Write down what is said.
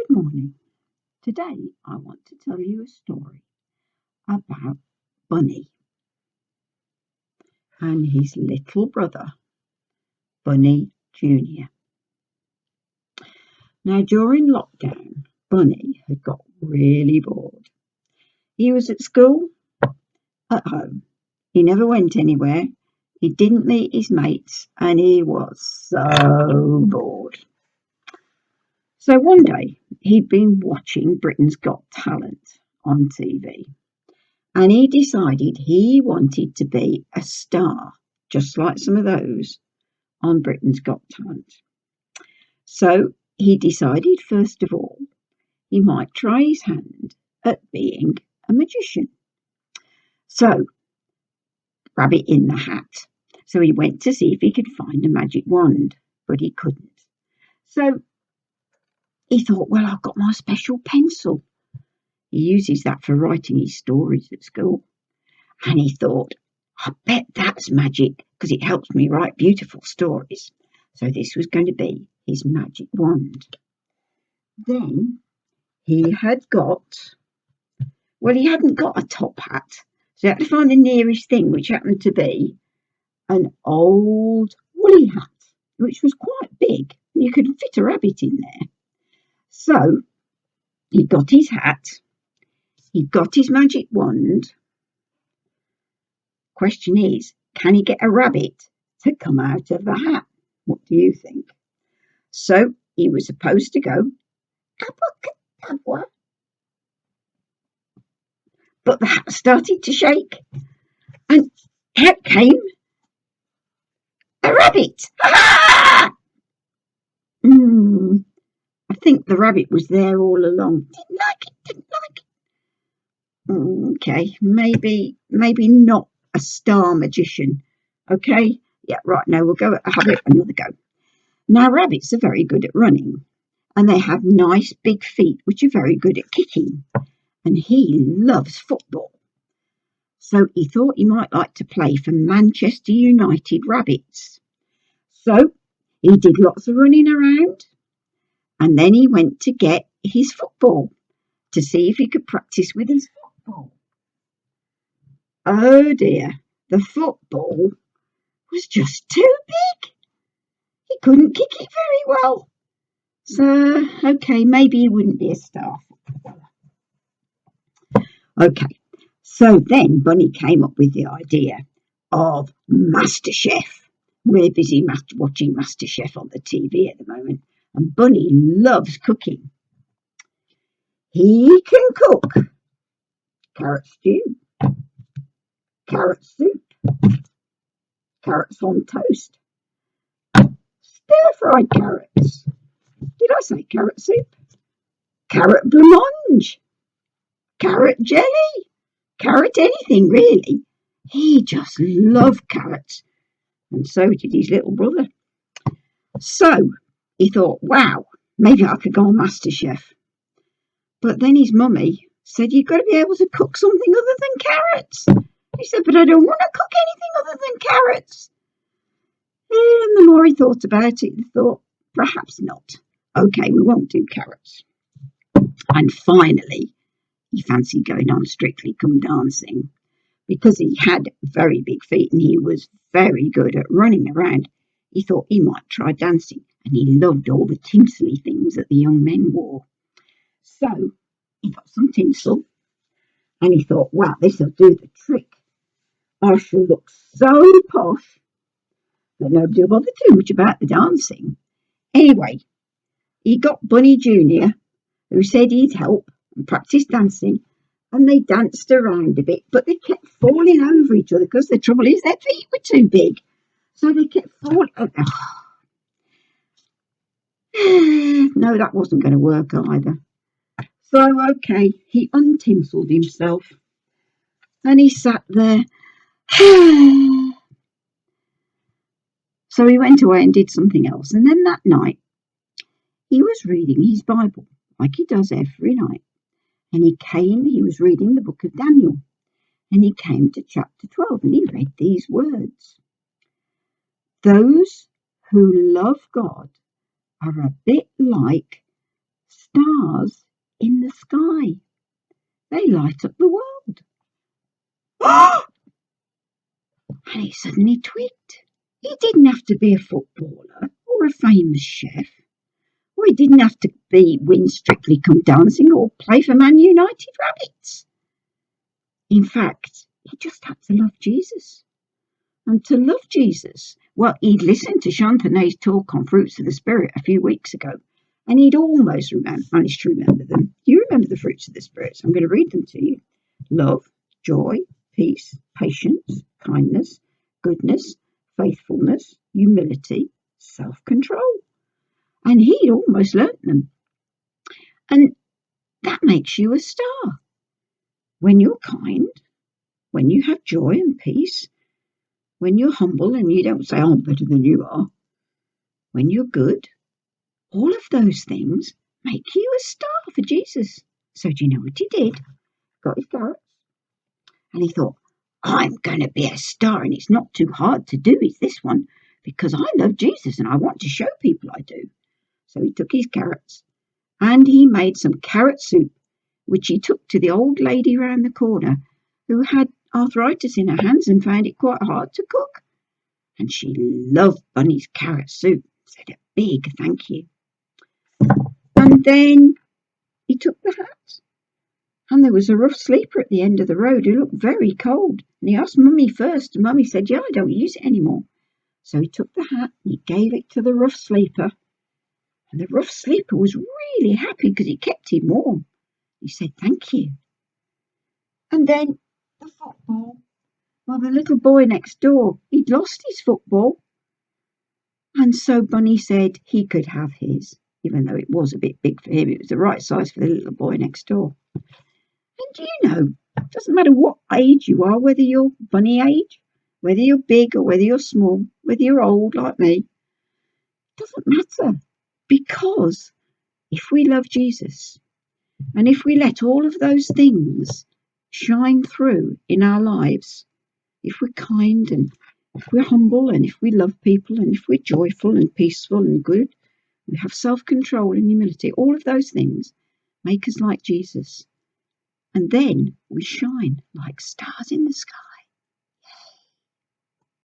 Good morning. Today I want to tell you a story about Bunny and his little brother, Bunny Jr. Now, during lockdown, Bunny had got really bored. He was at school, at home. He never went anywhere. He didn't meet his mates, and he was so bored. So one day he'd been watching Britain's Got Talent on TV. And he decided he wanted to be a star, just like some of those on Britain's Got Talent. So he decided, first of all, he might try his hand at being a magician. So, rabbit in the hat. So he went to see if he could find a magic wand, but he couldn't. So he thought, well, I've got my special pencil. He uses that for writing his stories at school. And he thought, I bet that's magic because it helps me write beautiful stories. So this was going to be his magic wand. Then he hadn't got a top hat. So he had to find the nearest thing, which happened to be an old woolly hat, which was quite big. You could fit a rabbit in there. So he got his hat. He got his magic wand. Question is, can he get a rabbit to come out of the hat? What do you think? So he was supposed to go, abracadabra, but the hat started to shake, and out came a rabbit. I think the rabbit was there all along. Didn't like it. Okay, maybe not a star magician. Okay, yeah, right. Now we'll have it another go. Now rabbits are very good at running, and they have nice big feet which are very good at kicking. And he loves football. So he thought he might like to play for Manchester United Rabbits. So he did lots of running around, and then he went to get his football to see if he could practice with his football. Oh dear, the football was just too big. He couldn't kick it very well. So, okay, maybe he wouldn't be a star footballer. Okay, so then Bunny came up with the idea of MasterChef. We're busy watching MasterChef on the TV at the moment, and Bunny loves cooking. He can cook carrot stew, carrot soup, carrots on toast, stir-fried carrots. Did I say carrot soup? Carrot blancmange, carrot jelly, carrot anything really. He just loved carrots, and so did his little brother. So he thought, wow, maybe I could go on MasterChef. But then his mummy said, you've got to be able to cook something other than carrots. He said, but I don't want to cook anything other than carrots. And the more he thought about it, he thought, perhaps not. Okay, we won't do carrots. And finally, he fancied going on Strictly Come Dancing because he had very big feet and he was very good at running around. He thought he might try dancing, and he loved all the tinsely things that the young men wore. So he got some tinsel, and he thought, wow, this will do the trick. I shall look so posh that nobody will bother too much about the dancing. Anyway, he got Bunny Jr., who said he'd help and practice dancing, and they danced around a bit, but they kept falling over each other because the trouble is their feet were too big. So they kept falling. No, that wasn't going to work either. So, okay, he untinseled himself and he sat there. So he went away and did something else. And then that night, he was reading his Bible like he does every night. And he was reading the book of Daniel. And he came to chapter 12 and he read these words. Those who love God are a bit like stars in the sky. They light up the world. And he suddenly twigged. He didn't have to be a footballer or a famous chef, or he didn't have to win Strictly Come Dancing or play for Man United Rabbits. In fact, he just had to love Jesus. And to love Jesus, well, he'd listened to Chantanay's talk on fruits of the Spirit a few weeks ago, and he'd almost managed to remember them. Do you remember the fruits of the Spirit? So I'm going to read them to you. Love, joy, peace, patience, kindness, goodness, faithfulness, humility, self-control. And he'd almost learnt them. And that makes you a star. When you're kind, when you have joy and peace, when you're humble and you don't say, I'm better than you are, when you're good, all of those things make you a star for Jesus. So do you know what he did? Got his carrots. And he thought, I'm going to be a star, and it's not too hard to do, is this one, because I love Jesus and I want to show people I do. So he took his carrots and he made some carrot soup, which he took to the old lady round the corner who had arthritis in her hands and found it quite hard to cook. And she loved Bunny's carrot soup, said a big thank you. And then he took the hat. And there was a rough sleeper at the end of the road who looked very cold. And he asked Mummy first, and Mummy said, I don't use it anymore. So he took the hat and he gave it to the rough sleeper. And the rough sleeper was really happy because it kept him warm. He said, thank you. And then the football. Well, the little boy next door, he'd lost his football. And so Bunny said he could have his, even though it was a bit big for him. It was the right size for the little boy next door. And do you know, it doesn't matter what age you are, whether you're Bunny age, whether you're big or whether you're small, whether you're old like me, it doesn't matter. Because if we love Jesus and if we let all of those things shine through in our lives, if we're kind and if we're humble and if we love people and if we're joyful and peaceful and good, we have self-control and humility, all of those things make us like Jesus. And then we shine like stars in the sky.